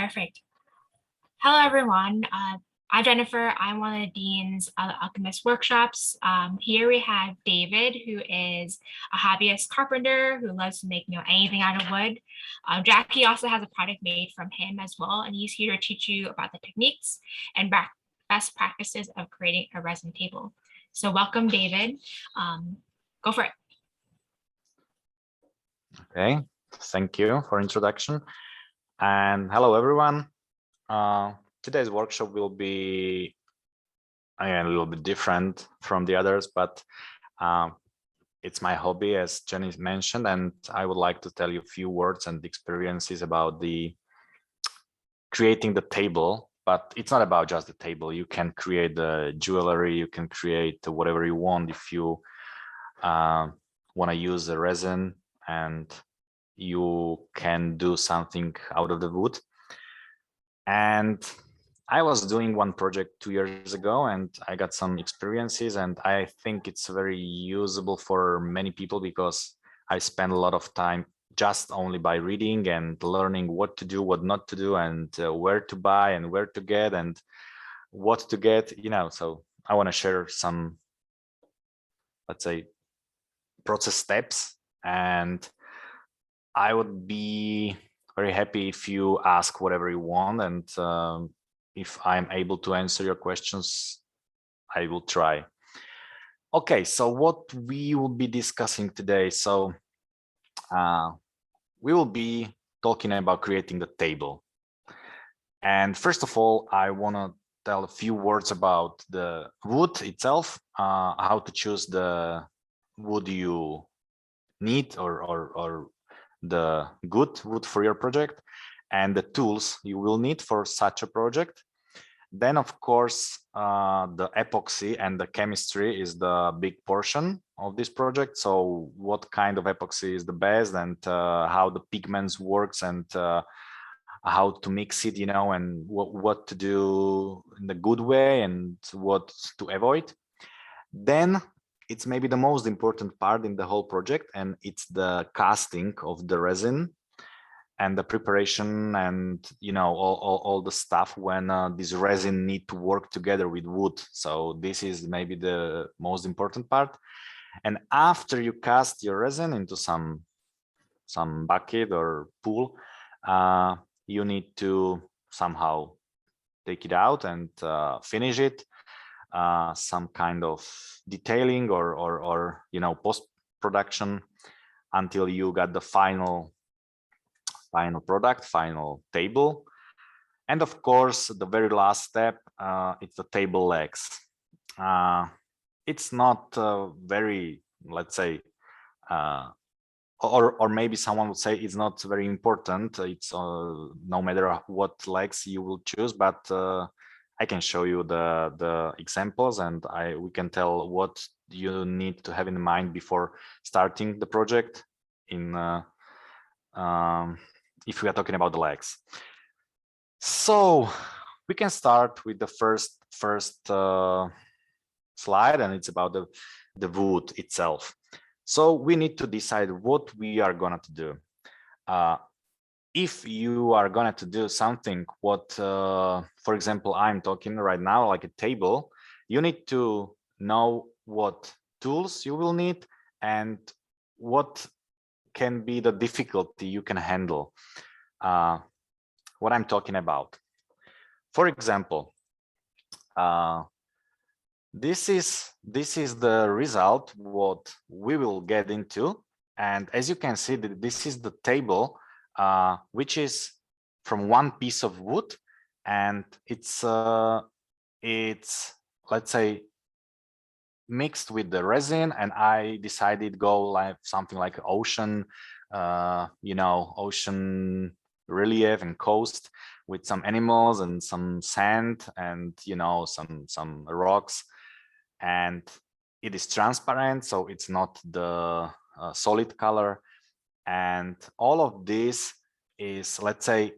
Perfect. Hello, everyone. I'm Jennifer. I'm one of the deans of the Alchemist workshops. Here we have David, who is a hobbyist carpenter who loves to make anything out of wood. Jackie also has a product made from him as well, and he's here to teach you about the techniques and best practices of creating a resin table. So welcome, David. Go for it. Okay, thank you for introduction. And hello, everyone. Today's workshop will be again a little bit different from the others, but it's my hobby, as Jenny mentioned, and I would like to tell you a few words and experiences about the creating the table. But it's not about just the table. You can create the jewelry, you can create whatever you want if you want to use the resin, and you can do something out of the wood. And I was doing one project 2 years ago, and I got some experiences, and I think it's very usable for many people because I spend a lot of time just only by reading and learning what to do, what not to do, and where to buy and where to get and what to get, so I want to share some, let's say, process steps, and I would be very happy if you ask whatever you want, and if I'm able to answer your questions, I will try. Okay, so what we will be discussing today. So we will be talking about creating the table. And first of all, I want to tell a few words about the wood itself, how to choose the wood you need or the good wood for your project, and the tools you will need for such a project. Then, of course, the epoxy and the chemistry is the big portion of this project. So what kind of epoxy is the best, and how the pigments works, and how to mix it, and what to do in the good way and what to avoid. Then it's maybe the most important part in the whole project, and it's the casting of the resin and the preparation and all the stuff when this resin need to work together with wood. So this is maybe the most important part. And after you cast your resin into some bucket or pool, you need to somehow take it out and finish it, some kind of detailing or post-production until you got the final product, final table. And of course, the very last step, it's the table legs. It's not very, let's say, or maybe someone would say it's not very important. It's no matter what legs you will choose, but I can show you the examples, and we can tell what you need to have in mind before starting the project if we are talking about the legs. So we can start with the first slide, and it's about the wood itself. So we need to decide what we are going to do. If you are going to do something, what, for example, I'm talking right now, like a table, you need to know what tools you will need and what can be the difficulty you can handle. What I'm talking about. For example, this is the result what we will get into, and as you can see, this is the table which is from one piece of wood, and it's let's say mixed with the resin, and I decided go like something like ocean, ocean relief and coast with some animals and some sand and some rocks, and it is transparent, so it's not the solid color, and all of this is, let's say,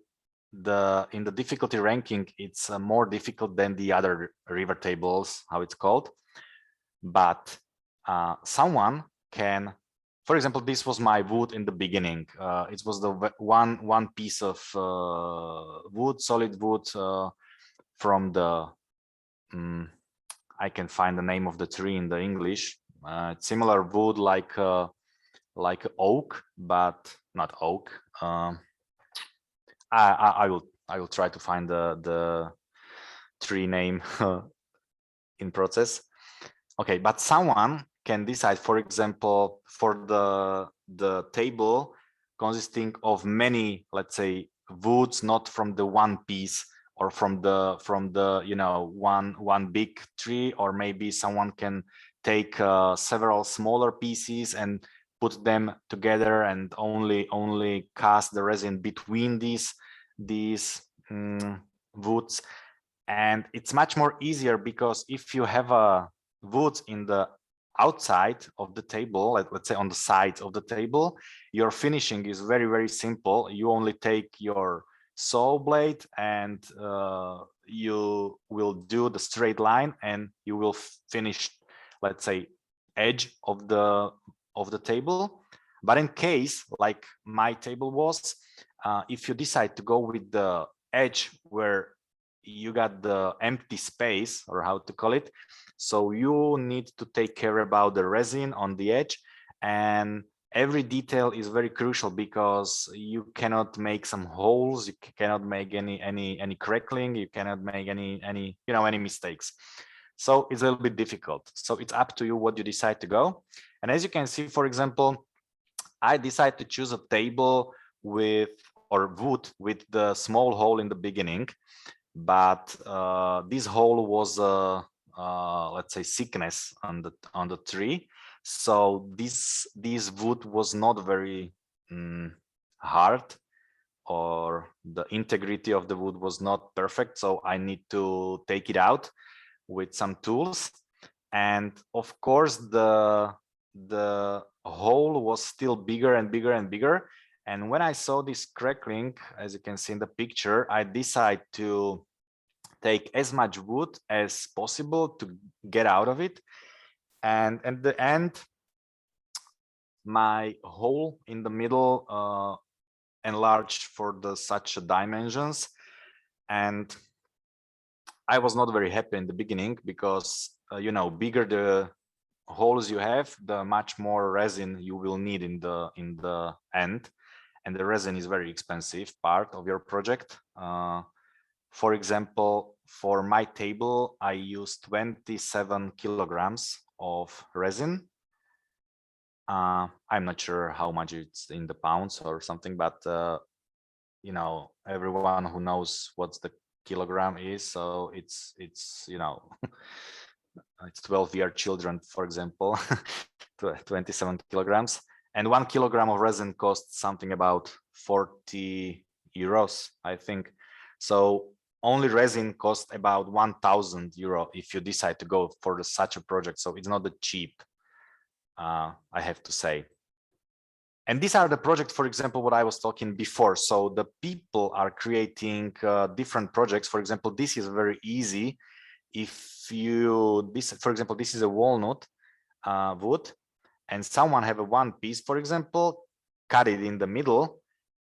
in the difficulty ranking, it's more difficult than the other river tables, how it's called, but someone can for example, this was my wood in the beginning. It was the one piece of wood, solid wood from the, I can find the name of the tree in the English. Similar wood like oak, but not oak. I will try to find the tree name in process. Okay, but someone can decide, for example, for the table consisting of many, let's say, woods, not from the one piece or from the you know one big tree, or maybe someone can take several smaller pieces and put them together and only cast the resin between these woods. And it's much more easier because if you have a wood in the outside of the table, let's say on the sides of the table, your finishing is very simple. You only take your saw blade and you will do the straight line and you will finish, let's say, edge of the table. But in case like my table was, if you decide to go with the edge where you got the empty space, or how to call it, so you need to take care about the resin on the edge, and every detail is very crucial because you cannot make some holes, you cannot make any crackling, you cannot make any any mistakes. So it's a little bit difficult. So it's up to you what you decide to go. And as you can see, for example, I decided to choose a table with or wood with the small hole in the beginning, but this hole was let's say sickness on the tree, so this wood was not very hard, or the integrity of the wood was not perfect, so I need to take it out with some tools. And of course the hole was still bigger and bigger and bigger. And when I saw this crackling, as you can see in the picture, I decided to take as much wood as possible to get out of it. And at the end, my hole in the middle enlarged for such dimensions. And I was not very happy in the beginning because, bigger the holes you have, the much more resin you will need in the end. And the resin is very expensive part of your project. For example, for my table, I used 27 kilograms of resin. I'm not sure how much it's in the pounds or something, but everyone who knows what's the kilogram is, so it's it's 12-year children, for example, 27 kilograms. And 1 kilogram of resin costs something about 40 euros, I think. So only resin costs about 1,000 euro if you decide to go for such a project. So it's not that cheap, I have to say. And these are the projects, for example, what I was talking before. So the people are creating different projects. For example, this is very easy. If for example, this is a walnut wood, and someone have a one piece, for example, cut it in the middle,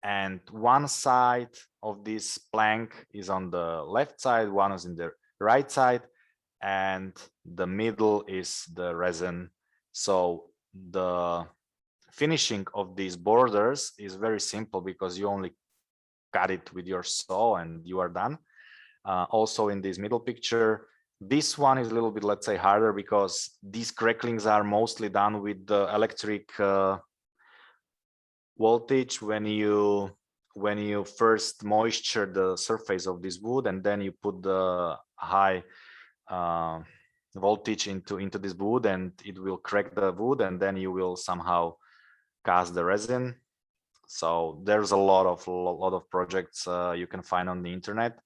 and one side of this plank is on the left side, one is in the right side, and the middle is the resin. So the finishing of these borders is very simple because you only cut it with your saw and you are done. Also in this middle picture, this one is a little bit, let's say, harder because these cracklings are mostly done with the electric voltage when you first moisture the surface of this wood, and then you put the high voltage into this wood, and it will crack the wood, and then you will somehow cast the resin. So there's a lot of projects you can find on the internet,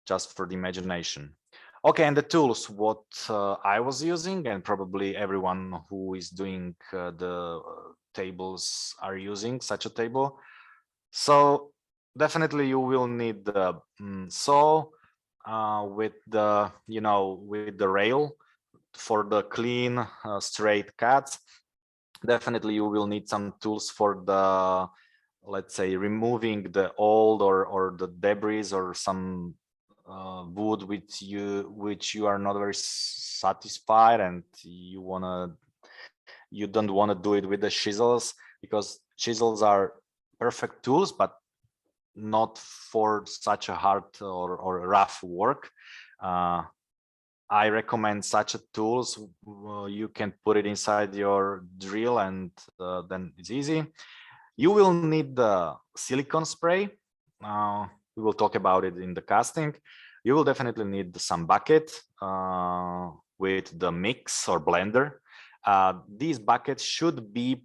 just for the imagination. Okay, and the tools, what I was using, and probably everyone who is doing the tables are using such a table. So definitely you will need the saw with the with the rail for the clean straight cuts. Definitely you will need some tools for the, let's say, removing the old or the debris or some wood which you are not very satisfied, and you don't want to do it with the chisels, because chisels are perfect tools but not for such a hard or rough work. I recommend such a tools. You can put it inside your drill and then it's easy. You will need the silicone spray. We will talk about it in the casting. You will definitely need some bucket with the mix or blender. These buckets should be,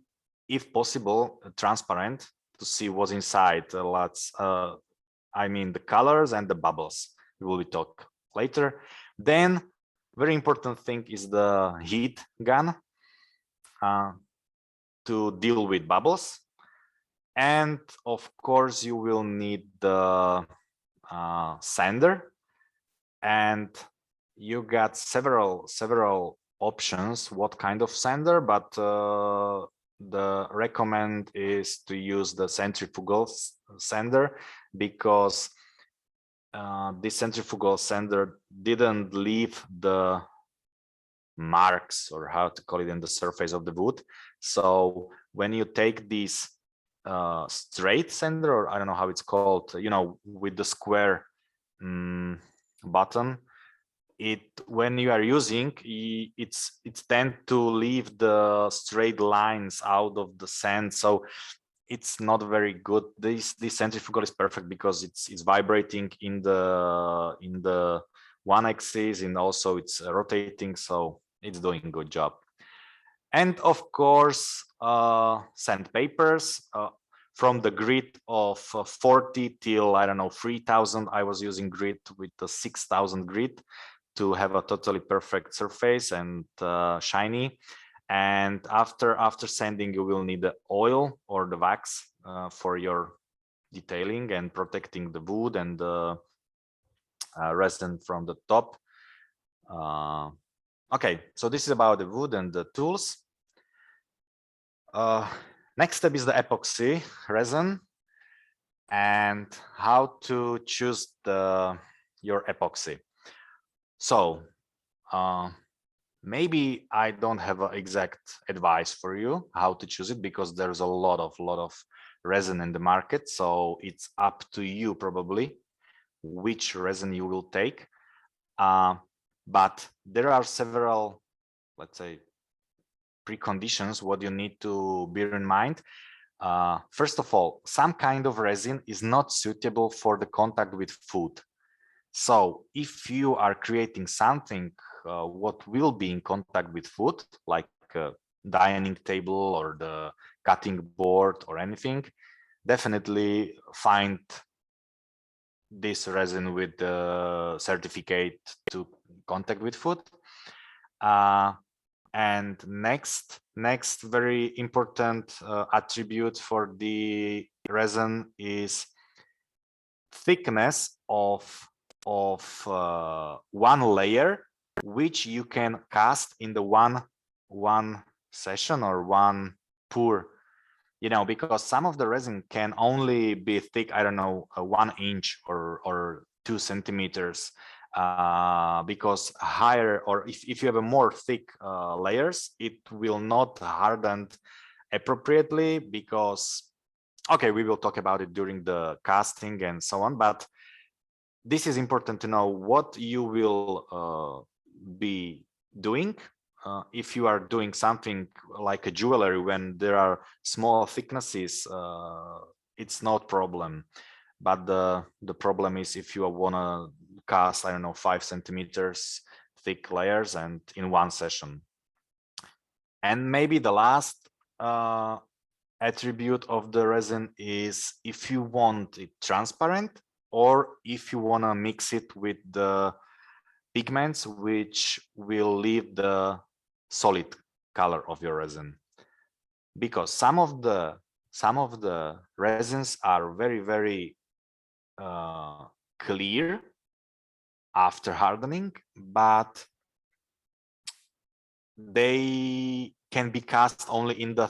if possible, transparent to see what's inside. I mean the colors and the bubbles. We will talk later. Then, very important thing is the heat gun to deal with bubbles. And of course, you will need the sander, and you got several options what kind of sander, but the recommend is to use the centrifugal sander, because this centrifugal sander didn't leave the marks, or how to call it, in the surface of the wood. So when you take this straight sander, or I don't know how it's called, you know, with the square button, when you are using it's tend to leave the straight lines out of the sand, so it's not very good. This centrifugal is perfect because it's vibrating in the one axis, and also it's rotating, so it's doing a good job. And of course, sandpapers from the grid of 40 till, I don't know, 3000. I was using grid with the 6000 grid to have a totally perfect surface and shiny. And after sanding, you will need the oil or the wax for your detailing and protecting the wood and the resin from the top. Okay, so this is about the wood and the tools. Next step is the epoxy resin and how to choose your epoxy. So maybe I don't have an exact advice for you how to choose it, because there's a lot of resin in the market. So it's up to you probably which resin you will take. But there are several, let's say, preconditions what you need to bear in mind. First of all, some kind of resin is not suitable for the contact with food. So if you are creating something what will be in contact with food, like a dining table or the cutting board or anything, definitely find this resin with the certificate to contact with food. And next very important attribute for the resin is thickness of one layer, which you can cast in the one session or one pour, you know, because some of the resin can only be thick, I don't know, 1 inch or 2 centimeters, because higher, or if you have a more thick layers, it will not harden appropriately, because okay, we will talk about it during the casting and so on, but this is important to know what you will be doing. If you are doing something like a jewelry, when there are small thicknesses, it's not problem. But the problem is if you want to cast, I don't know, 5 centimeters thick layers and in one session. And maybe the last attribute of the resin is if you want it transparent, or if you want to mix it with the pigments which will leave the solid color of your resin, because some of the resins are very clear after hardening, but they can be cast only in the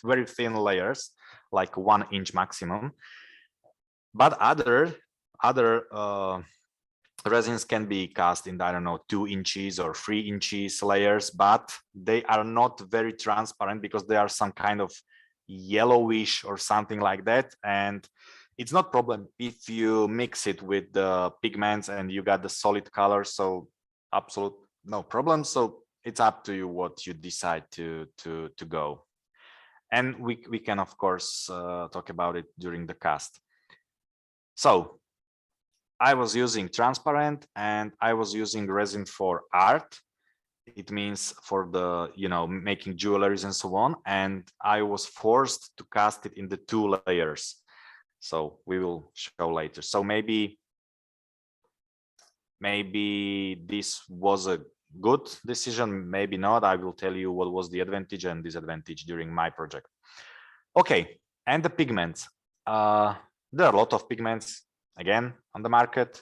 very thin layers, like 1 inch maximum. But other resins can be cast in, I don't know, 2 inches or 3 inches layers, but they are not very transparent because they are some kind of yellowish or something like that. And it's not problem if you mix it with the pigments and you got the solid color. So absolute no problem. So it's up to you what you decide to go. And we can, of course, talk about it during the cast. So I was using transparent and I was using resin for art. It means for the, making jewelries and so on. And I was forced to cast it in the 2 layers. So we will show later. So maybe this was a good decision, maybe not. I will tell you what was the advantage and disadvantage during my project. Okay, and the pigments. There are a lot of pigments, again, on the market.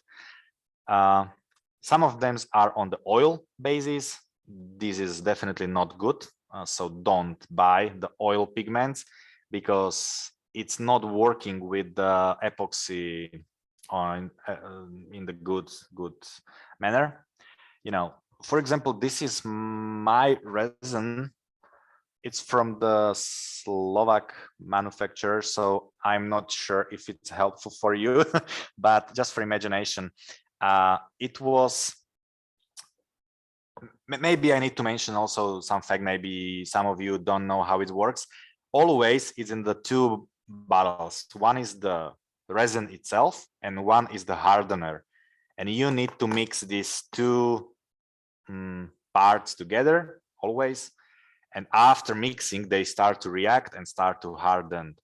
Some of them are on the oil basis. This is definitely not good. So don't buy the oil pigments because it's not working with the epoxy in the good manner. For example, this is my resin. It's from the Slovak manufacturer, so I'm not sure if it's helpful for you, but just for imagination, it was, maybe I need to mention also some fact, maybe some of you don't know how it works. Always it's in the 2 bottles. One is the resin itself and one is the hardener. And you need to mix these 2 parts together always. And after mixing, they start to react and start to harden.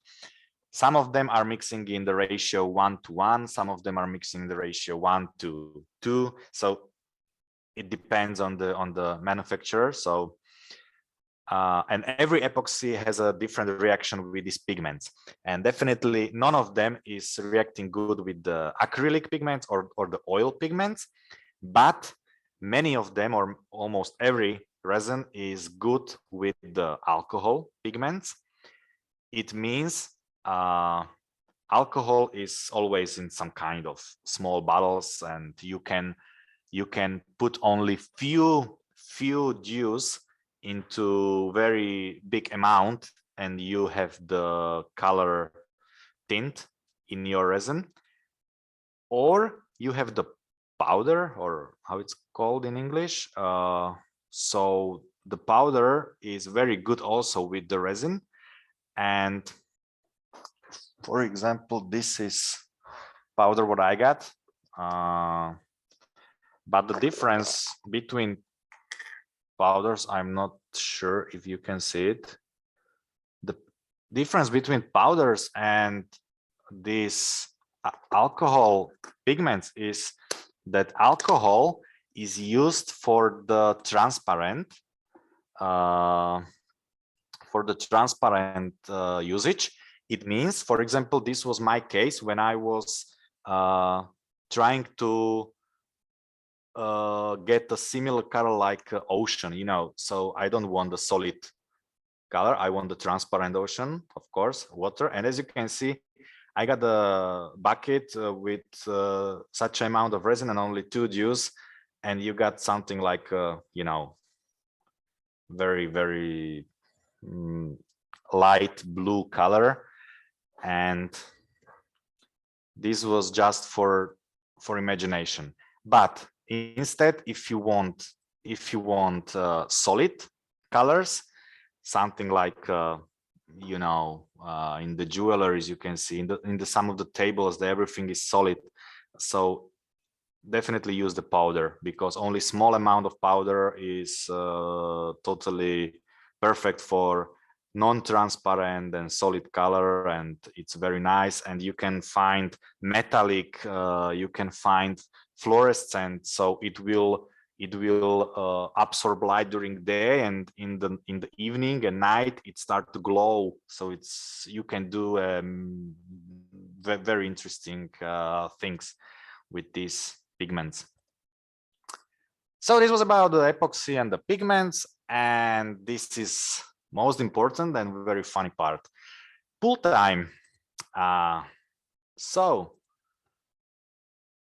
Some of them are mixing in the ratio 1:1. Some of them are mixing the ratio 1:2. So it depends on the manufacturer. So and every epoxy has a different reaction with these pigments. And definitely none of them is reacting good with the acrylic pigments or the oil pigments. But many of them, or almost every resin, is good with the alcohol pigments. It means alcohol is always in some kind of small bottles, and you can put only few juice into very big amount, and you have the color tint in your resin. Or you have the powder, or how it's called in English. So the powder is very good also with the resin. And for example, this is powder what I got. But the difference between powders, I'm not sure if you can see it. The difference between powders and these alcohol pigments is that alcohol is used for the transparent usage. It means, for example, this was my case when I was trying to get a similar color like ocean, so I don't want the solid color, I want the transparent ocean, of course, water. And as you can see, I got the bucket with such amount of resin and only 2 juice, and you got something like very, very light blue color. And this was just for imagination. But instead, if you want solid colors, something like in the jewelries, you can see in the some of the tables that everything is solid. So definitely use the powder, because only small amount of powder is totally perfect for non-transparent and solid color, and it's very nice. And you can find metallic, you can find fluorescent, so it will absorb light during the day, and in the evening and night it start to glow. So you can do very interesting things with these pigments. So this was about the epoxy and the pigments. And this is most important and very funny part. Pull time. So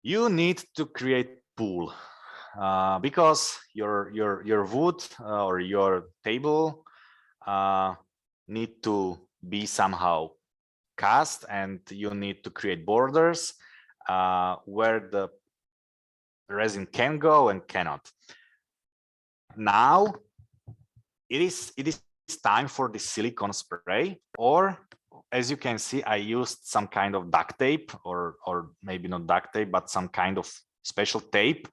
you need to create pool because your wood or your table need to be somehow cast, and you need to create borders where the resin can go and cannot. Now it is time for the silicone spray, or as you can see, I used some kind of duct tape, or maybe not duct tape, but some kind of special tape,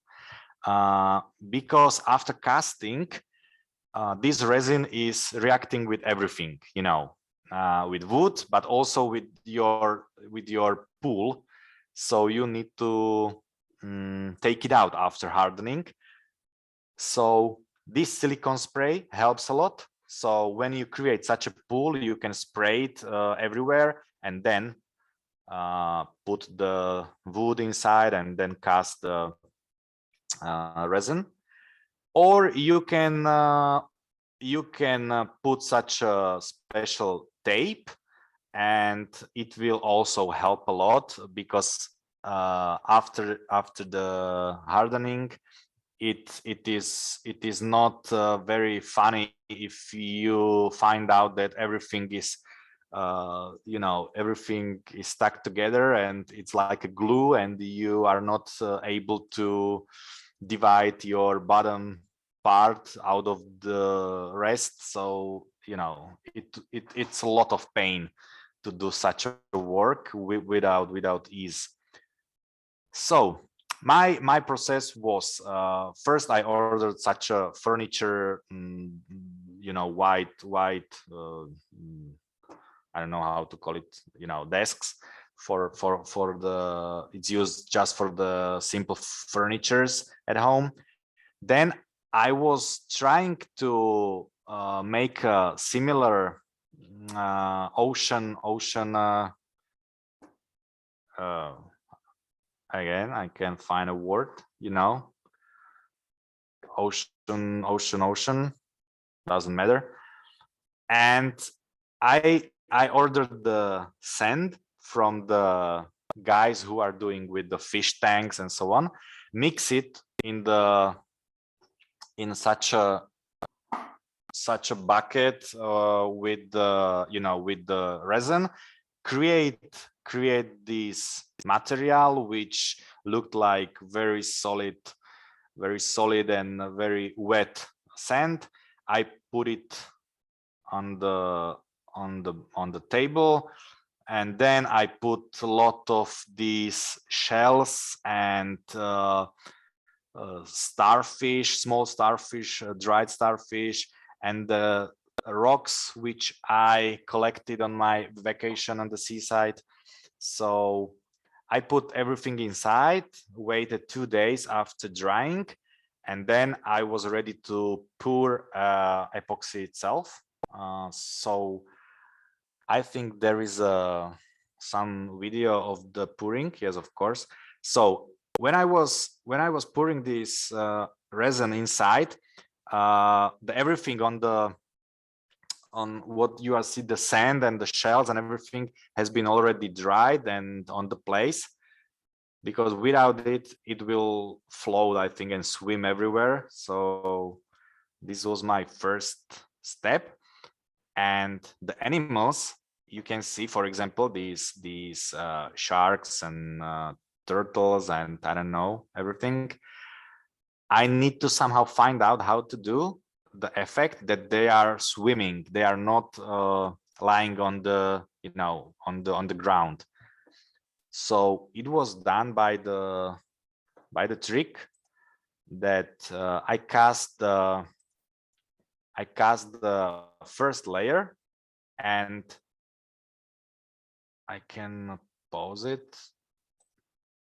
because after casting, this resin is reacting with everything, you know, with wood, but also with your pool. So you need to take it out after hardening. So this silicone spray helps a lot. So when you create such a pool, you can spray it everywhere, and then put the wood inside and then cast the resin. Or you can put such a special tape, and it will also help a lot, because after the hardening, it is not very funny if you find out that everything is you know, everything is stuck together and it's like a glue, and you are not able to divide your bottom part out of the rest. So, you know, it's a lot of pain to do such a work without ease. So my process was, first I ordered such a furniture, you know, white I don't know how to call it, you know, desks for the, it's used just for the simple furnitures at home. Then I was trying to make a similar ocean again, I can't find a word, you know, ocean, doesn't matter. And I ordered the sand from the guys who are doing with the fish tanks and so on, mix it in such a bucket with the, you know, with the resin, create this material which looked like very solid and very wet sand. I put it on the table, and then I put a lot of these shells and starfish, small starfish, dried starfish, and the rocks which I collected on my vacation on the seaside. So I put everything inside, waited 2 days after drying, and then I was ready to pour epoxy itself. So I think there is some video of the pouring. Yes, of course. So when I was pouring this resin inside, everything on what you are see, the sand and the shells and everything has been already dried and on the place, because without it, it will float, I think, and swim everywhere. So this was my first step. And the animals, you can see, for example, these sharks and turtles and I don't know, everything. I need to somehow find out how to do the effect that they are swimming. They are not lying on the, you know, on the ground. So it was done by the trick that I cast the first layer, and I can pause it.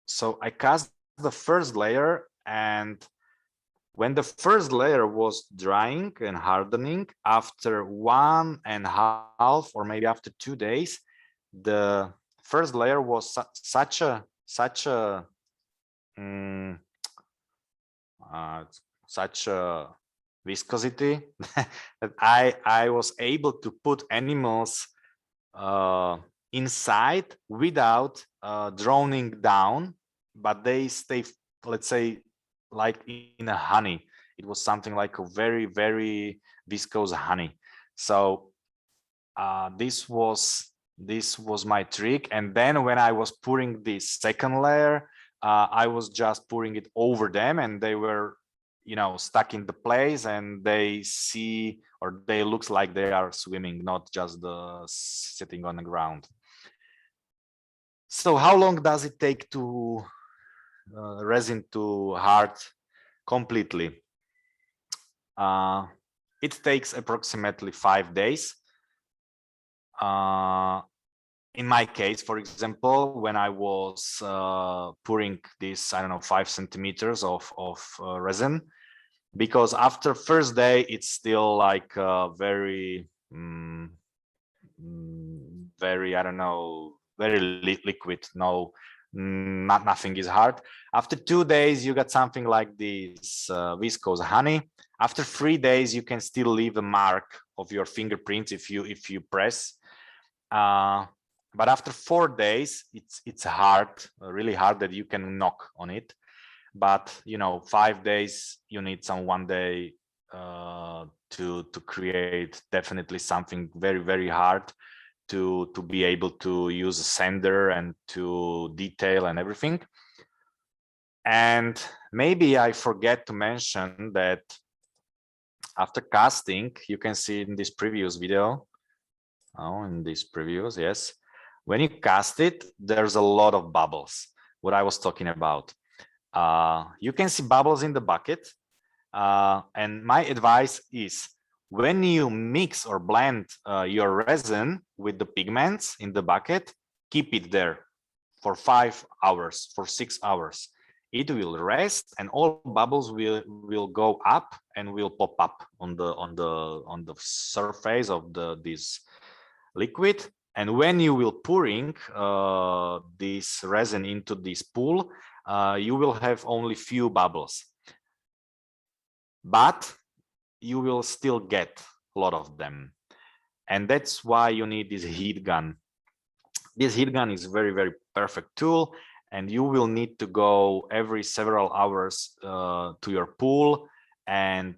So I cast the first layer, and when the first layer was drying and hardening, after 1.5 or maybe after 2 days, the first layer was such a viscosity that I was able to put animals inside without drowning down, but they stay, let's say, like in a honey. It was something like a very, very viscous honey. So this was my trick. And then when I was pouring this second layer, I was just pouring it over them, and they were, you know, stuck in the place, and they see, or they looks like they are swimming, not just sitting on the ground. So how long does it take to resin to hard completely? It takes approximately 5 days. In my case, for example, when I was pouring this, I don't know, 5 centimeters of resin, because after first day it's still like very very, I don't know, very liquid. No, nothing is hard. After 2 days you got something like this viscose honey. After 3 days you can still leave a mark of your fingerprints if you press, but after 4 days it's hard, really hard, that you can knock on it. But you know, 5 days you need some 1 day to create definitely something very, very hard, to be able to use a sander and to detail and everything. And maybe I forget to mention that after casting, you can see in this previous video, in these previews, yes, when you cast it, there's a lot of bubbles, what I was talking about. You can see bubbles in the bucket, and my advice is, when you mix or blend your resin with the pigments in the bucket, keep it there for 5 hours, for 6 hours. It will rest, and all bubbles will go up and will pop up on the surface of this liquid. And when you will pouring this resin into this pool, you will have only few bubbles, but you will still get a lot of them. And that's why you need this heat gun. This heat gun is very, very perfect tool, and you will need to go every several hours to your pool and,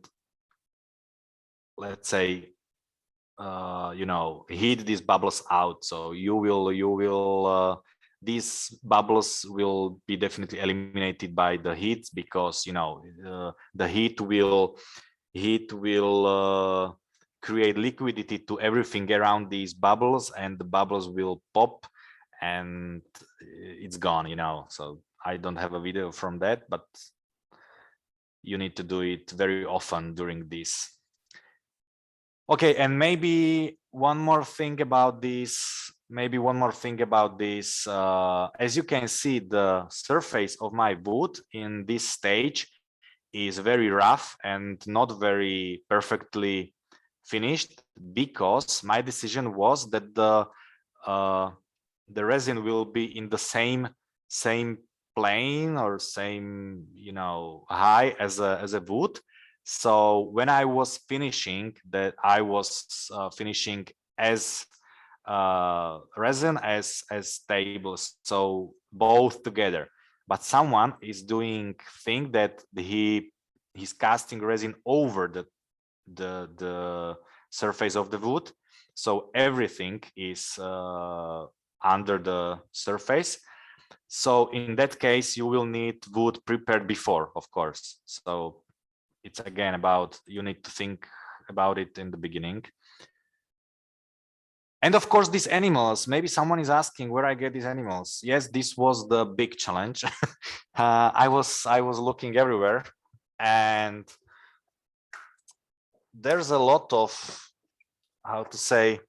let's say, you know, heat these bubbles out. So these bubbles will be definitely eliminated by the heat, because you know the heat will create liquidity to everything around these bubbles, and the bubbles will pop and it's gone, you know. So I don't have a video from that, but you need to do it very often during this. Okay, and maybe one more thing about this. As you can see, the surface of my wood in this stage is very rough and not very perfectly finished, because my decision was that the resin will be in the same plane or same, you know, high as a wood. So when I was finishing that, I was finishing as resin as tables, so both together. But someone is doing thing that he's casting resin over the surface of the wood, so everything is under the surface. So in that case, you will need wood prepared before, of course. So it's again about, you need to think about it in the beginning. And of course, these animals, maybe someone is asking where I get these animals. Yes, this was the big challenge. I was looking everywhere, and there's a lot of, how to say,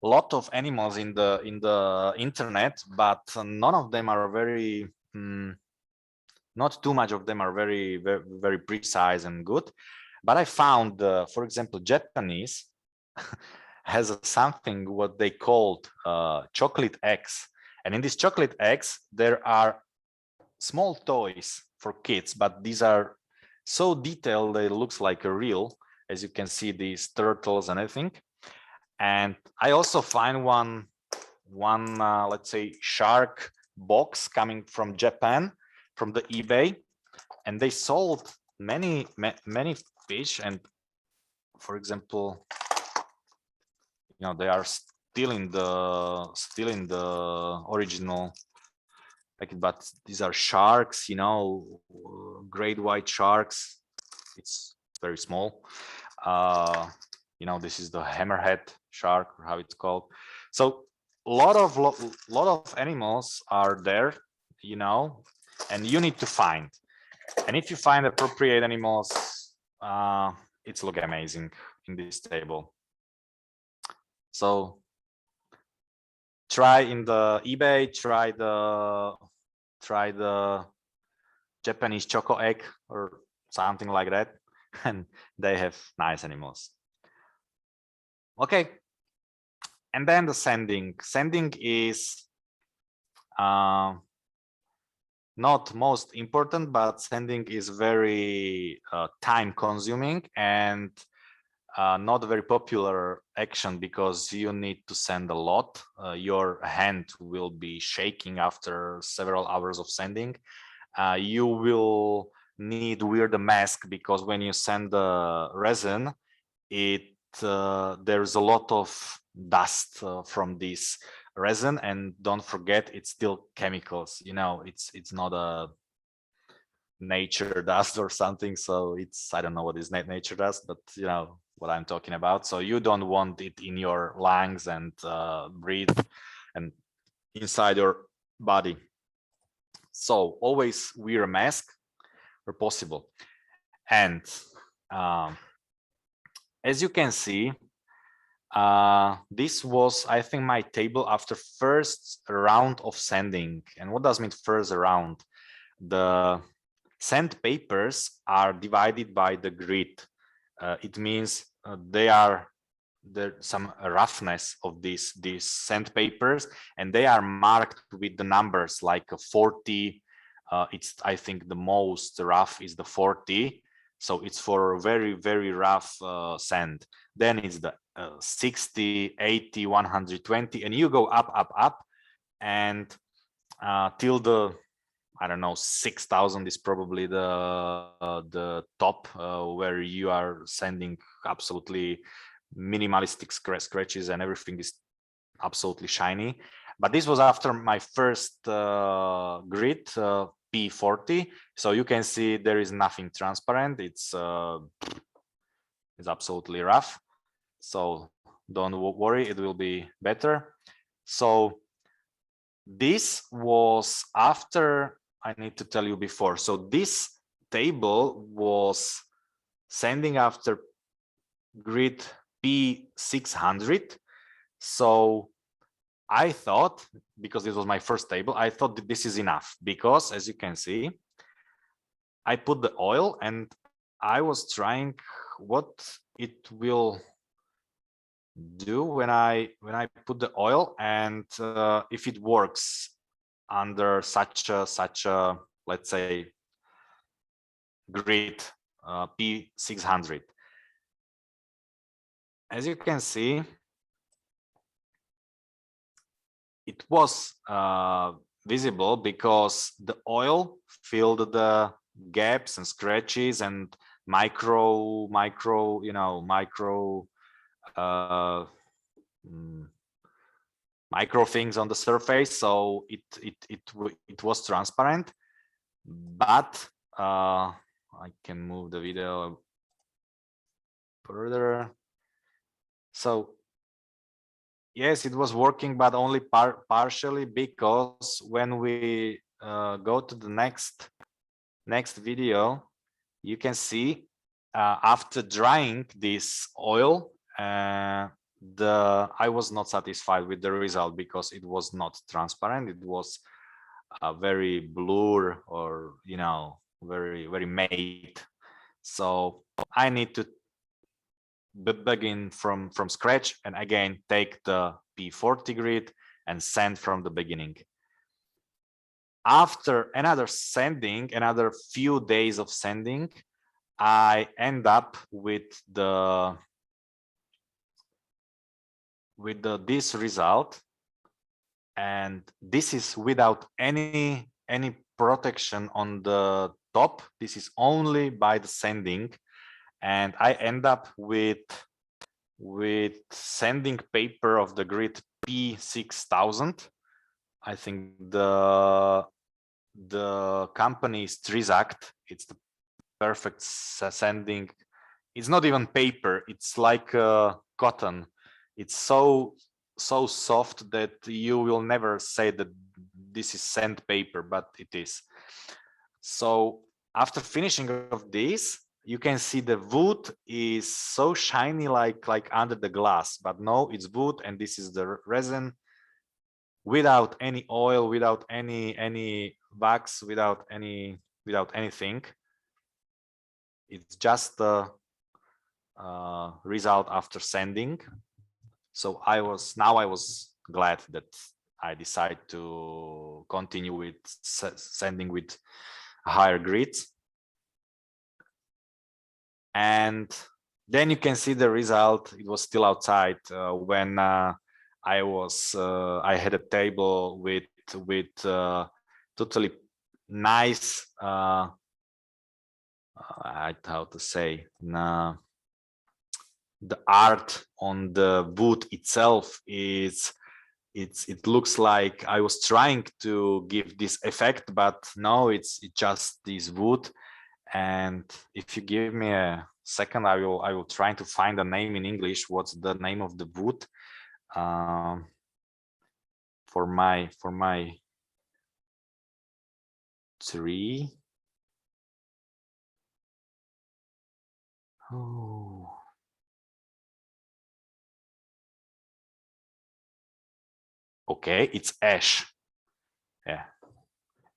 a lot of animals in the internet, but none of them are very not too much of them are very, very, very precise and good. But I found, for example, Japanese has something what they called chocolate eggs. And in these chocolate eggs, there are small toys for kids, but these are so detailed that it looks like a reel. As you can see, these turtles and everything. And I also find one let's say shark box coming from Japan, from the eBay, and they sold many fish. And for example, they are stealing the original, but these are sharks, great white sharks. It's very small. This is the hammerhead shark, or how it's called. So a lot of animals are there, and you need to find. And if you find appropriate animals, it's look amazing in this table. So try in the eBay, try the Japanese choco egg or something like that, and they have nice animals. Okay, and then the sanding. Sanding is not most important, but sanding is very time consuming and not a very popular action, because you need to sand a lot. Your hand will be shaking after several hours of sanding. You will need wear the mask, because when you sand the resin, there's a lot of dust from this resin, and don't forget, it's still chemicals. It's not a nature dust or something. So I don't know what is nature dust, but you know what I'm talking about. So you don't want it in your lungs and breathe and inside your body. So always wear a mask where possible. And as you can see, this was, I think, my table after first round of sanding. And what does mean first round? The sandpapers are divided by the grit. It means there's some roughness of these sandpapers, and they are marked with the numbers like a 40. It's, I think, the most rough is the 40. So it's for very, very rough sand. Then it's the 60, 80, 120, and you go up, and till the, I don't know, 6,000 is probably the top where you are sending absolutely minimalistic scratches and everything is absolutely shiny. But this was after my first grit, P40. So you can see there is nothing transparent. It's absolutely rough. So don't worry, it will be better. So this was after, I need to tell you before. So this table was sending after grid P600. So I thought, because this was my first table, I thought that this is enough, because as you can see, I put the oil and I was trying what it will do when I put the oil, and if it works under such a let's say grid P600. As you can see, it was visible because the oil filled the gaps and scratches and micro things on the surface. So it was transparent, but I can move the video further. So yes, it was working, but only partially, because when we go to the next video, you can see after drying this oil, I was not satisfied with the result, because it was not transparent. It was very blur, or very, very matte. So I need to begin from scratch, and again take the P40 grid and sand from the beginning. After another few days of sanding, I end up with this result, and this is without any protection on the top. This is only by the sanding, and I end up with sanding paper of the grit P6000. I think the company is Trizact. It's the perfect sanding. It's not even paper, it's like cotton. It's so soft that you will never say that this is sandpaper, but it is. So after finishing of this, you can see the wood is so shiny, like under the glass, but no, it's wood, and this is the resin without any oil, without any wax, without anything. It's just the result after sanding. So I was glad that I decided to continue with sanding with higher grits. And then you can see the result. It was still outside when I had a table with totally nice how to say, the art on the wood itself is it looks like I was trying to give this effect, but no, it's just this wood. And if you give me a second, I will try to find a name in English. What's the name of the wood for my tree? Oh. Okay, it's ash. Yeah,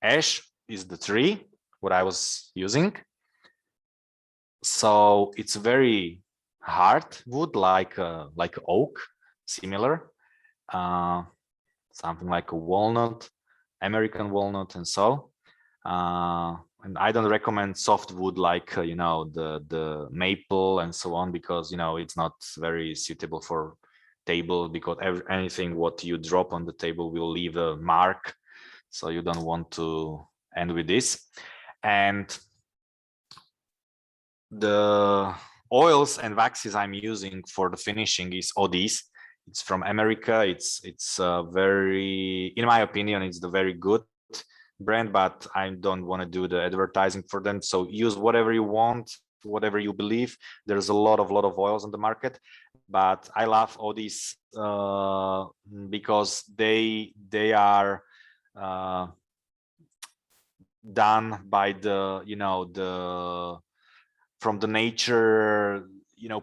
ash is the tree what I was using. So it's very hard wood, like oak, similar, something like a walnut, American walnut, and so. And I don't recommend soft wood like the maple and so on, because it's not very suitable for table, because anything what you drop on the table will leave a mark. So you don't want to end with this. And the oils and waxes I'm using for the finishing is ODs. It's from America. It's very, in my opinion, it's the very good brand, but I don't want to do the advertising for them. So use whatever you want, whatever you believe. There's a lot of oils on the market, but I love ODs because they are done by the from the nature,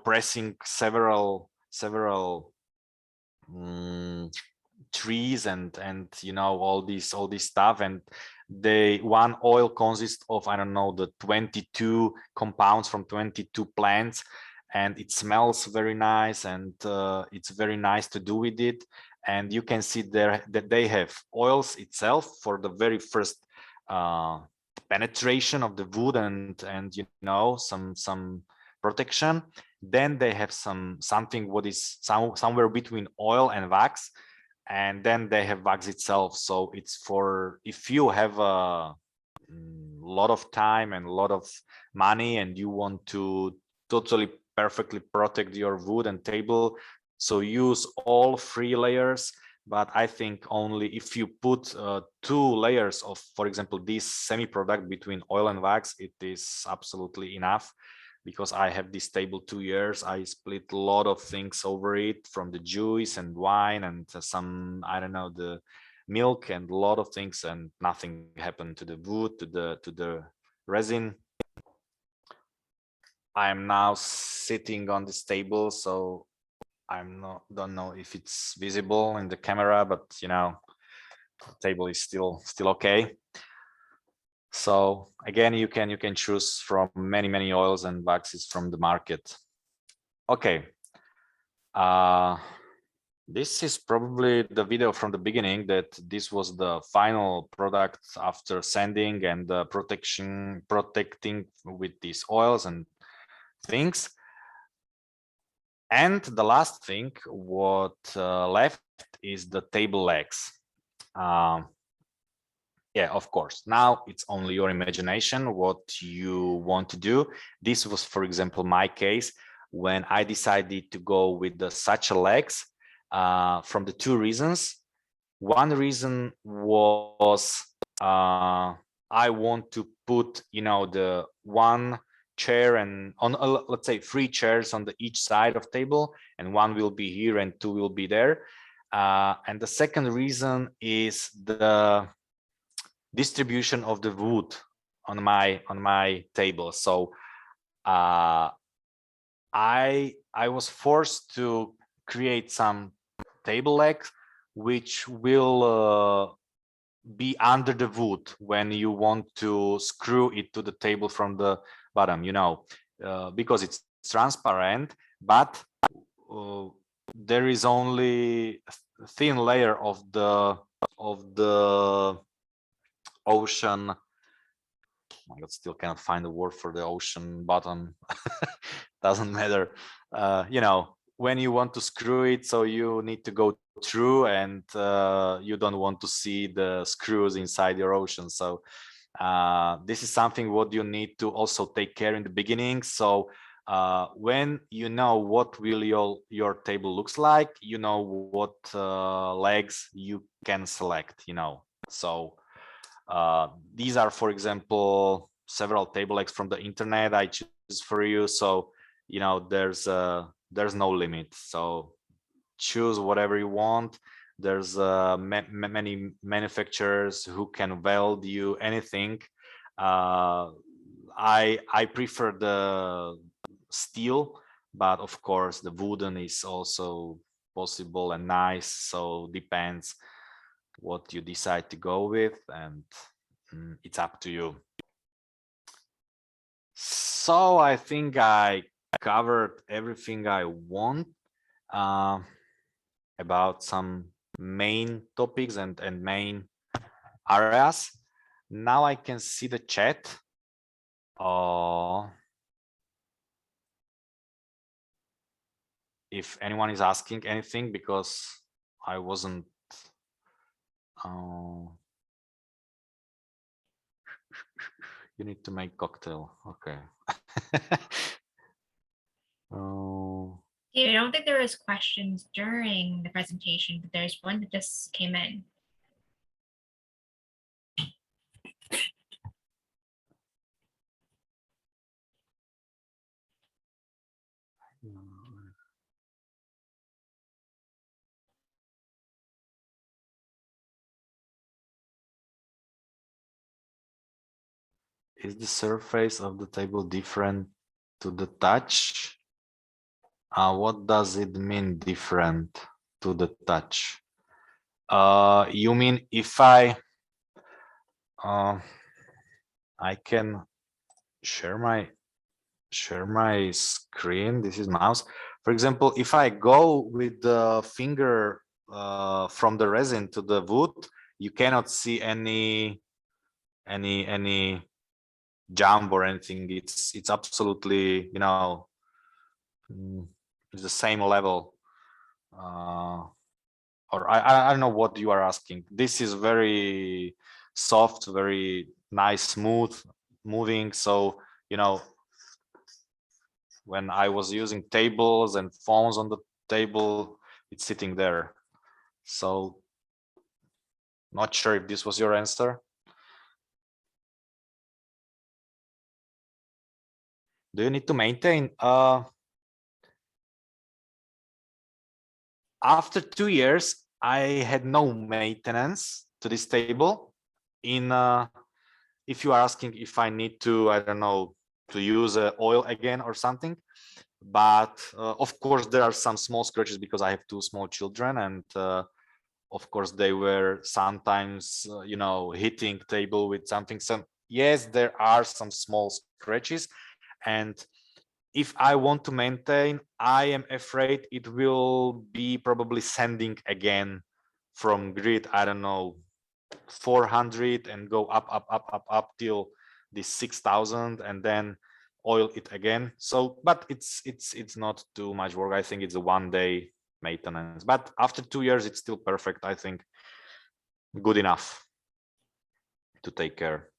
pressing several trees and all this stuff, and one oil consists of, I don't know, the 22 compounds from 22 plants, and it smells very nice, and it's very nice to do with it. And you can see there that they have oils itself for the very first penetration of the wood and some protection. Then they have something what is somewhere between oil and wax, and then they have wax itself. So it's for if you have a lot of time and a lot of money and you want to totally perfectly protect your wood and table, so use all 3 layers. But I think only if you put 2 layers of, for example, this semi-product between oil and wax, it is absolutely enough. Because I have this table 2 years, I split a lot of things over it, from the juice and wine and some, I don't know, the milk and a lot of things, and nothing happened to the wood, to the resin. I am now sitting on this table, so don't know if it's visible in the camera, but the table is still okay. So again, you can choose from many oils and waxes from the market. Okay. This is probably the video from the beginning, that this was the final product after sanding and protecting with these oils and things. And the last thing what left is the table legs. Yeah, of course, now it's only your imagination what you want to do. This was, for example, my case when I decided to go with the such legs from the two reasons. One reason was I want to put, the one chair and on, let's say 3 chairs on the each side of table, and one will be here and 2 will be there. And the second reason is the distribution of the wood on my table. So I was forced to create some table legs which will be under the wood when you want to screw it to the table from the bottom, because it's transparent, but there is only a thin layer of the ocean. Oh my God, still cannot find a word for the ocean bottom. Doesn't matter. When you want to screw it, so you need to go through, and you don't want to see the screws inside your ocean. So this is something what you need to also take care in the beginning. So when you know what will your table looks like, you know what legs you can select, So these are, for example, several table legs from the internet I choose for you. So, there's no limit. So choose whatever you want. There's many manufacturers who can weld you anything. I prefer the steel, but of course the wooden is also possible and nice. So depends what you decide to go with, and it's up to you. So I think I covered everything I want about some main topics and main areas. Now I can see the chat. If anyone is asking anything, because I wasn't you need to make cocktail. Okay. Yeah, I don't think there was questions during the presentation, but there's one that just came in. Is the surface of the table different to the touch? What does it mean, different to the touch? You mean if I can share my screen? This is mouse. For example, if I go with the finger from the resin to the wood, you cannot see any jump or anything. It's absolutely, it's the same level. Or I don't know what you are asking. This is very soft, very nice, smooth moving. So, when I was using tables and phones on the table, it's sitting there. So not sure if this was your answer. Do you need to maintain? After 2 years, I had no maintenance to this table. If you are asking if I need to, I don't know, to use oil again or something, but of course there are some small scratches because I have 2 small children, and of course they were sometimes hitting table with something. So yes, there are some small scratches, and if I want to maintain, I am afraid it will be probably sending again from grid, I don't know, 400 and go up till this 6,000 and then oil it again. So, but it's not too much work. I think it's a 1-day maintenance, but after 2 years, it's still perfect. I think good enough to take care.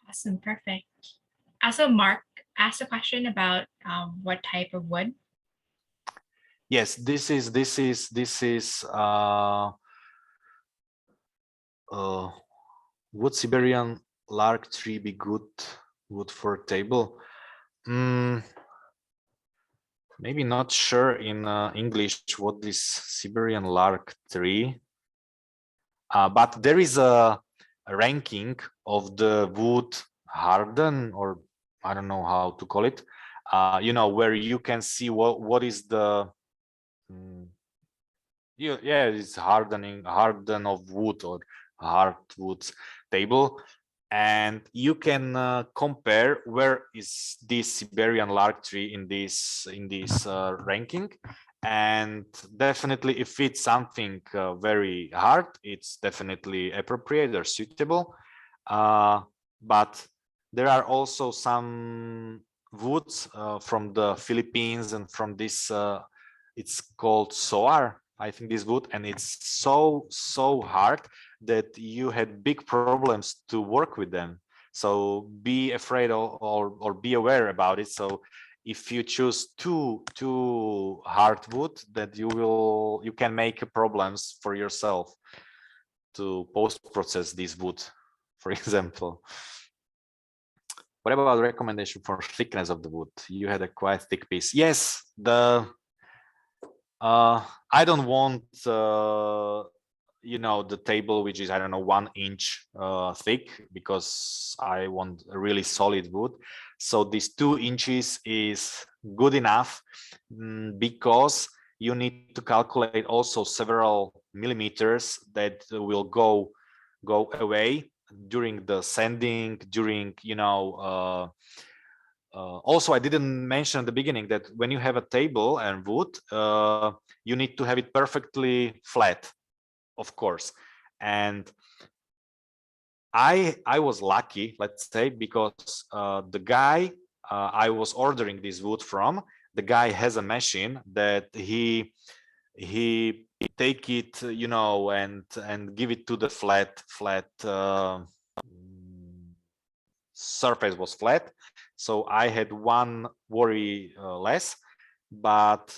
Awesome, perfect. Also, Mark asked a question about what type of wood. Yes, this is would Siberian lark tree be good wood for table? Maybe not sure in English what is Siberian lark tree, but there is a ranking of the wood harden, or I don't know how to call it. You know, where you can see what is the yeah, it's harden of wood or hardwoods table, and you can compare where is this Siberian lark tree in this ranking. And definitely, if it's something very hard, it's definitely appropriate or suitable. But there are also some woods from the Philippines and from this it's called soar, I think, this wood, and it's so hard that you had big problems to work with them. So be afraid or be aware about it. So if you choose too hard wood, that you can make problems for yourself to post-process this wood, for example. What about the recommendation for thickness of the wood? You had a quite thick piece. Yes, I don't want you know, the table which is, I don't know, 1 inch thick, because I want a really solid wood. So this 2 inches is good enough, because you need to calculate also several millimeters that will go away during the sanding, during, you know, also, I didn't mention at the beginning that when you have a table and wood, you need to have it perfectly flat, of course. And I was lucky, let's say, because the guy I was ordering this wood from, the guy has a machine that he take it, you know, and give it to the flat surface was flat, so I had one worry less. But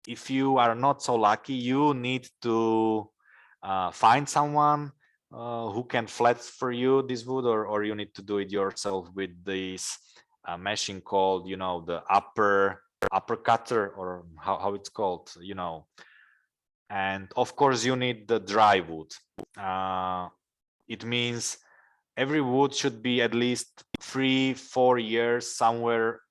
if you are not so lucky, you need to find someone who can flat for you this wood, or you need to do it yourself with this machine called, you know, the upper cutter, or how it's called, you know. And of course you need the dry wood. It means every wood should be at least 3-4 years somewhere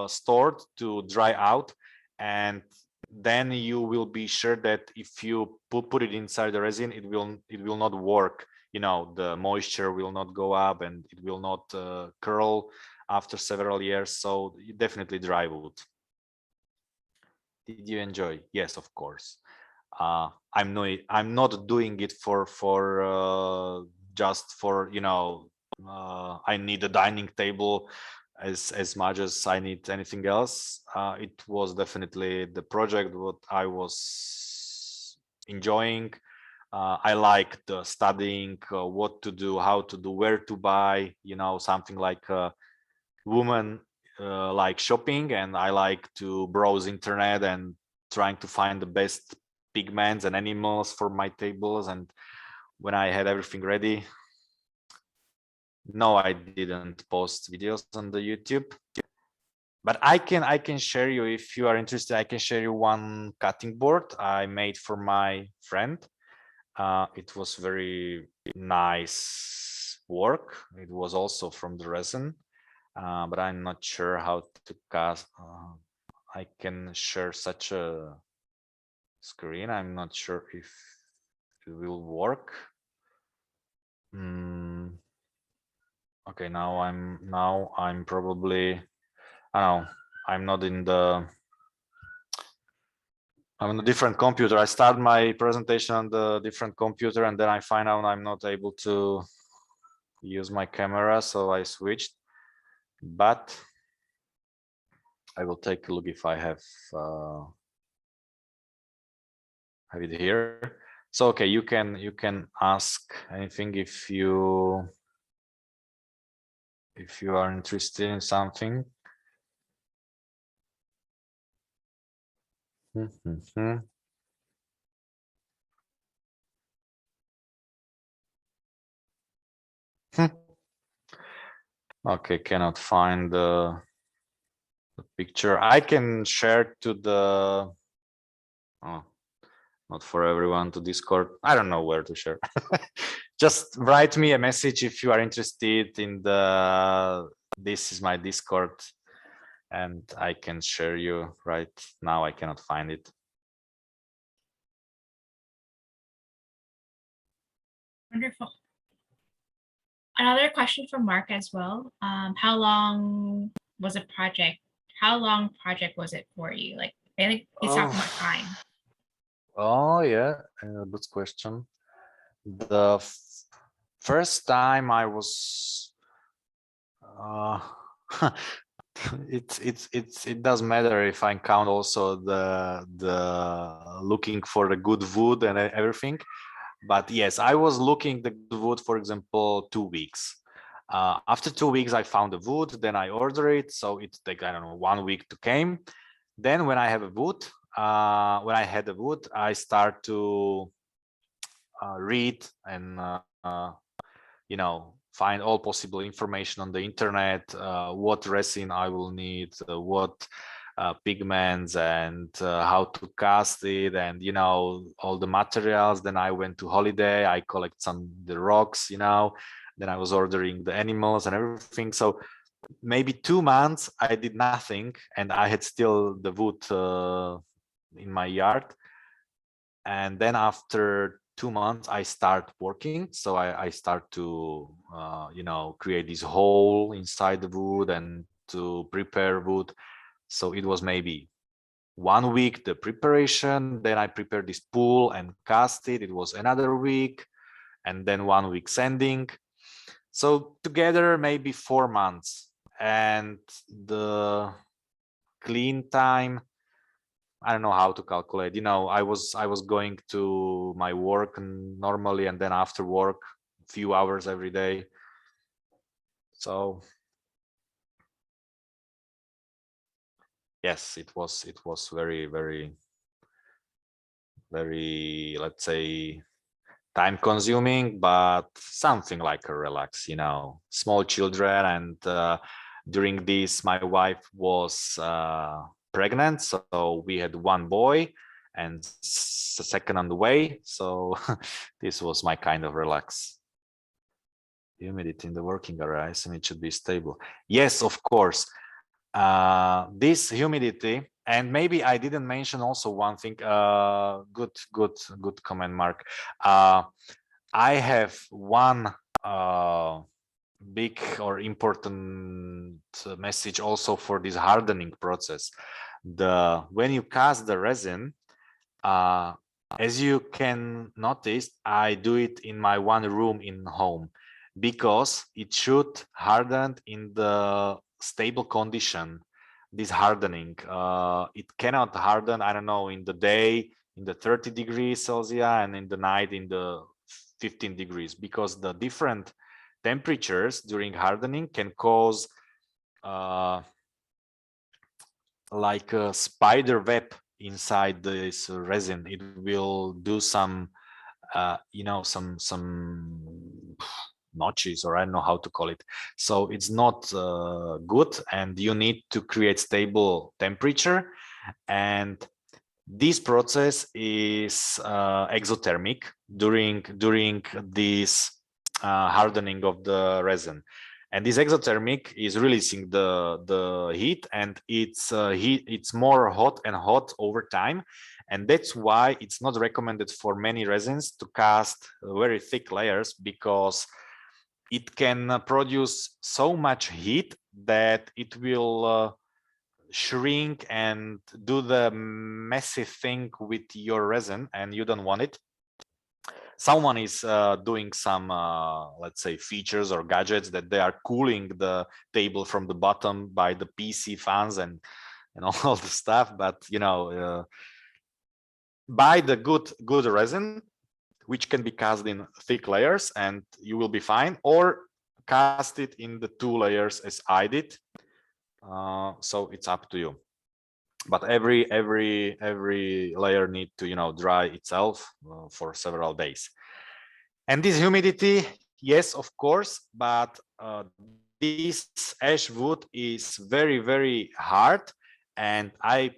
stored to dry out, and then you will be sure that if you put it inside the resin, it will not work. You know, the moisture will not go up and it will not curl after several years. So definitely dry wood. Did you enjoy? Yes, of course. I'm not doing it for just for, you know, I need a dining table as much as I need anything else. It was definitely the project what I was enjoying. I liked studying what to do, how to do, where to buy, you know, something like women like shopping, and I like to browse internet and trying to find the best pigments and animals for my tables. And when I had everything ready, no, I didn't post videos on the YouTube, but I can share you, if you are interested, I can share you one cutting board I made for my friend. It was very nice work. It was also from the resin, but I'm not sure how to cast. I can share such a screen. I'm not sure if it will work. Okay, now I'm probably, I don't know. I'm not in the, I'm on a different computer. I start my presentation on the different computer and then I find out I'm not able to use my camera, so I switched. But I will take a look if I have it here. So okay, you can ask anything if you are interested in something. Okay, cannot find the picture. I can share to the, oh, not for everyone, to Discord. I don't know where to share. Just write me a message if you are interested in the, this is my Discord and I can share you. Right now I cannot find it. Wonderful. Another question from Mark as well. How long was a project? How long project was it for you? Like, I think he's talking about time. Oh yeah, good question. The first time I was it doesn't matter if I count also the looking for the good wood and everything, but yes, I was looking the good wood, for example, 2 weeks. After 2 weeks I found the wood, then I order it, so it take, I don't know, 1 week to came. Then when I have a wood, when I had the wood, I start to read and you know, find all possible information on the internet, what resin I will need, what pigments, and how to cast it, and you know, all the materials. Then I went to holiday, I collect some the rocks, you know, then I was ordering the animals and everything. So maybe 2 months I did nothing and I had still the wood in my yard. And then after 2 months I start working, so I start to you know, create this hole inside the wood and to prepare wood. So it was maybe 1 week the preparation, then I prepared this pool and cast it. It was another week, and then 1 week sanding. So together maybe 4 months. And the clean time, I don't know how to calculate. You know, I was going to my work normally, and then after work, a few hours every day. So yes, it was very, let's say, time consuming, but something like a relax. You know, small children, and during this, my wife was pregnant, so we had 1 boy and a second on the way. So this was my kind of relax. Humidity in the working area, and it should be stable. Yes, of course. This humidity, and maybe I didn't mention also one thing. Good comment, Mark. I have one big or important message also for this hardening process. When you cast the resin, as you can notice, I do it in my 1 room in home, because it should harden in the stable condition. This hardening, it cannot harden, I don't know, in the day in the 30 degrees Celsius and in the night in the 15 degrees, because the different temperatures during hardening can cause like a spider web inside this resin. It will do some you know, some notches, or I don't know how to call it. So it's not good, and you need to create stable temperature. And this process is exothermic during this hardening of the resin. And this exothermic is releasing the heat, and it's more hot and hot over time. And that's why it's not recommended for many resins to cast very thick layers, because it can produce so much heat that it will shrink and do the messy thing with your resin and you don't want it, someone is doing some let's say features or gadgets that they are cooling the table from the bottom by the PC fans and all the stuff. But buy the good resin, which can be cast in thick layers and you will be fine, or cast it in the 2 layers as I did. So it's up to you. But every layer need to dry itself for several days. And this humidity, yes, of course, but this ash wood is very hard, and I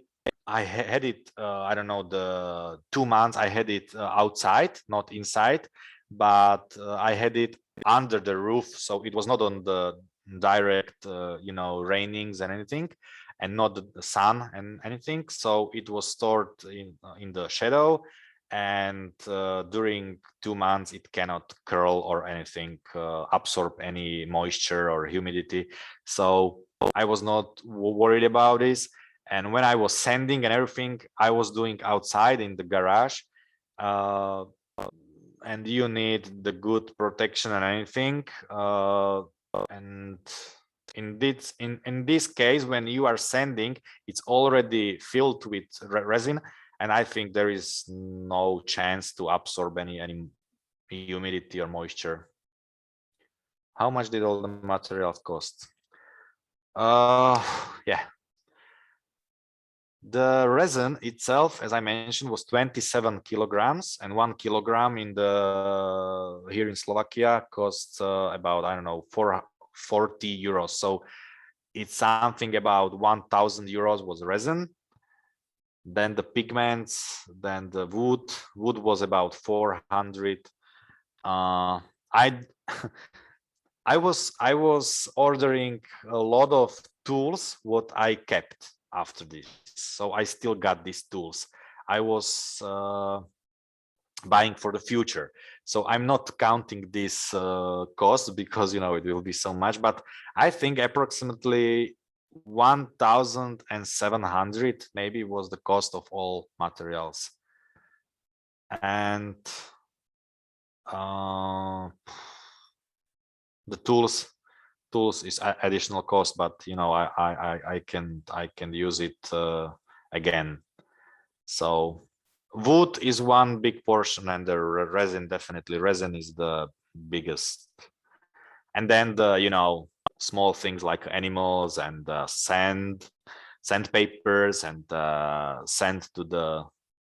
had it I don't know, the 2 months I had it outside, not inside, but I had it under the roof, so it was not on the direct rainings and anything, and not the sun and anything, so it was stored in the shadow, and during 2 months it cannot curl or anything, absorb any moisture or humidity, so I was not worried about this. And when I was sanding and everything, I was doing outside in the garage, and you need the good protection and anything, and in this case, when you are sanding, it's already filled with resin, and I think there is no chance to absorb any humidity or moisture. How much did all the materials cost? Yeah, the resin itself, as I mentioned, was 27 kilograms, and 1 kilogram here in Slovakia costs about, I don't know, 40 euros. So it's something about 1,000 euros was resin. Then the pigments, then the wood was about 400. I I was ordering a lot of tools what I kept after this, so I still got these tools. I was buying for the future, so I'm not counting this cost because it will be so much, but I think approximately 1,700 maybe was the cost of all materials. And the tools is additional cost, but I can use it again. So wood is one big portion, and the resin, definitely resin is the biggest, and then the small things like animals and sandpapers and sand to the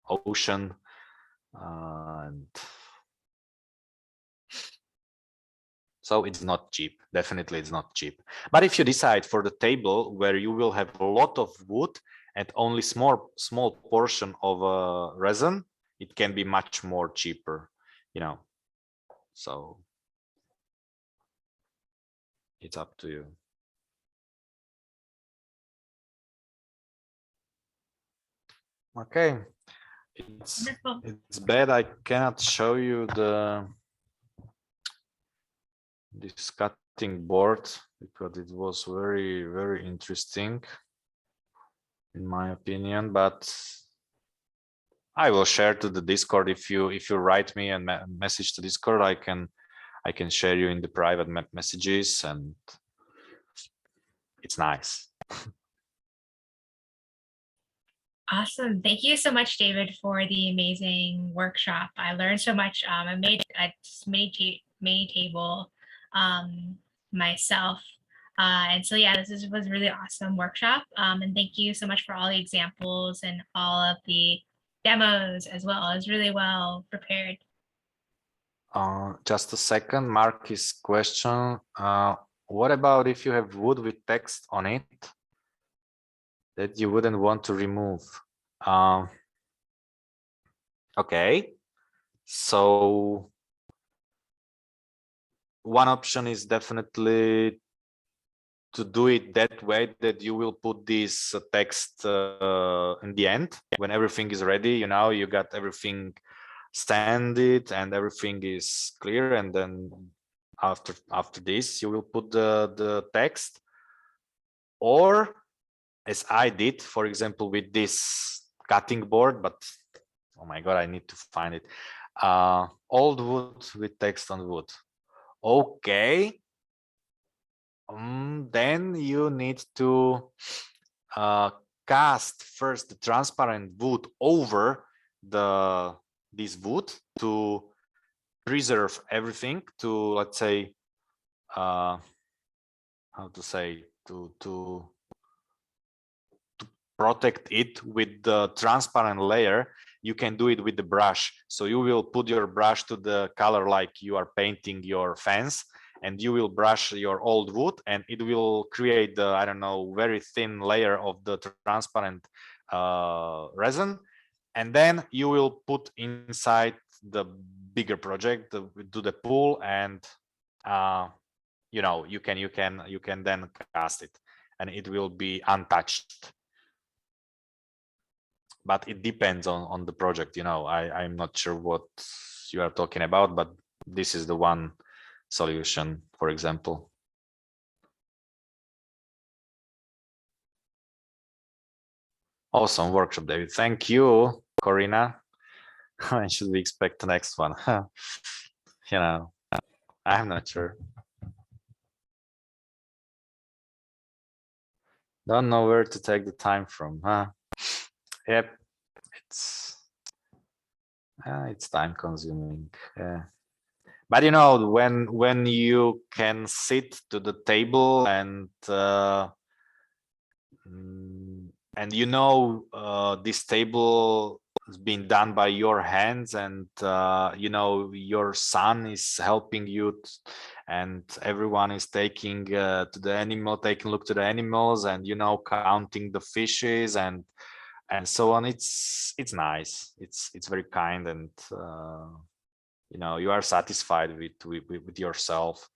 ocean, and so it's not cheap. Definitely it's not cheap. But if you decide for the table where you will have a lot of wood and only small portion of resin, it can be much more cheaper, so it's up to you. Okay, it's bad I cannot show you this cutting board because it was very interesting in my opinion, but I will share to the Discord. If you write me a message to Discord, I can share you in the private messages, and it's nice. Awesome. Thank you so much, David, for the amazing workshop. I learned so much. I made a mini table myself. And so, yeah, this was really awesome workshop. And thank you so much for all the examples and all of the demos as well. It was really well prepared. Just a second, Marky's question. What about if you have wood with text on it that you wouldn't want to remove? Okay, so one option is definitely to do it that way, that you will put this text in the end when everything is ready. You got everything sanded and everything is clear, and then after this you will put the text. Or as I did, for example, with this cutting board, but oh my God, I need to find it. Old wood with text on wood. Okay. Then you need to cast first the transparent wood over this wood to preserve everything, to, let's say, how to say, to protect it with the transparent layer. You can do it with the brush. So you will put your brush to the color like you are painting your fence, and you will brush your old wood, and it will create the, I don't know, very thin layer of the transparent resin. And then you will put inside the bigger project, do the pool, and you know, you can then cast it, and it will be untouched. But it depends on the project, you know. I'm not sure what you are talking about, but this is the one solution, for example. Awesome workshop, David. Thank you, Corina. When should we expect the next one? You know, I'm not sure. Don't know where to take the time from, huh? Yep, it's time consuming. Yeah. But you know, when you can sit to the table and you know, this table has been done by your hands, and you know, your son is helping you, and everyone is taking to the animal, taking a look to the animals, and you know, counting the fishes and so on. It's nice. It's very kind, and you know, you are satisfied with yourself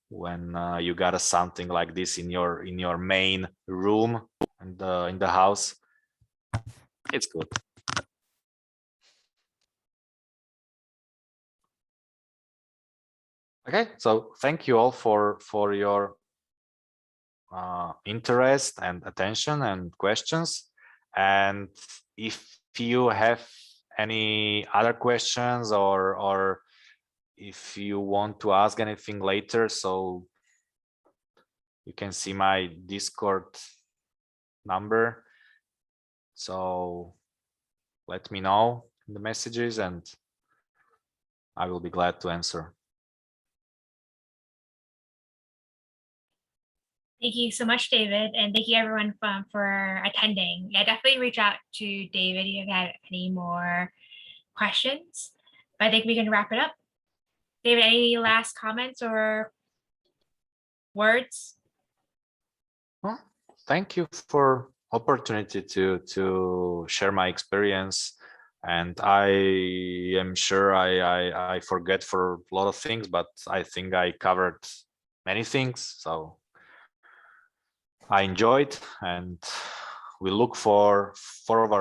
when you got something like this in your main room in the house. It's good. Okay, so thank you all for your interest and attention and questions. And if you have any other questions, or if you want to ask anything later, so you can see my Discord number. So let me know in the messages, and I will be glad to answer. Thank you so much, David, and thank you everyone for attending. Yeah, definitely reach out to David if you have any more questions. But I think we can wrap it up. David, any last comments or words? Well, thank you for opportunity to share my experience, and I am sure I forget for a lot of things, but I think I covered many things, so I enjoyed, and we look forward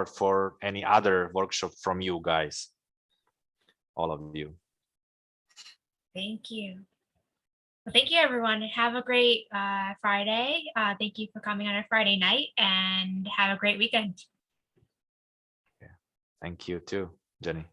for any other workshop from you guys, all of you. Thank you. Well, thank you, everyone. Have a great Friday. Thank you for coming on a Friday night, and have a great weekend. Yeah. Thank you too, Jenny.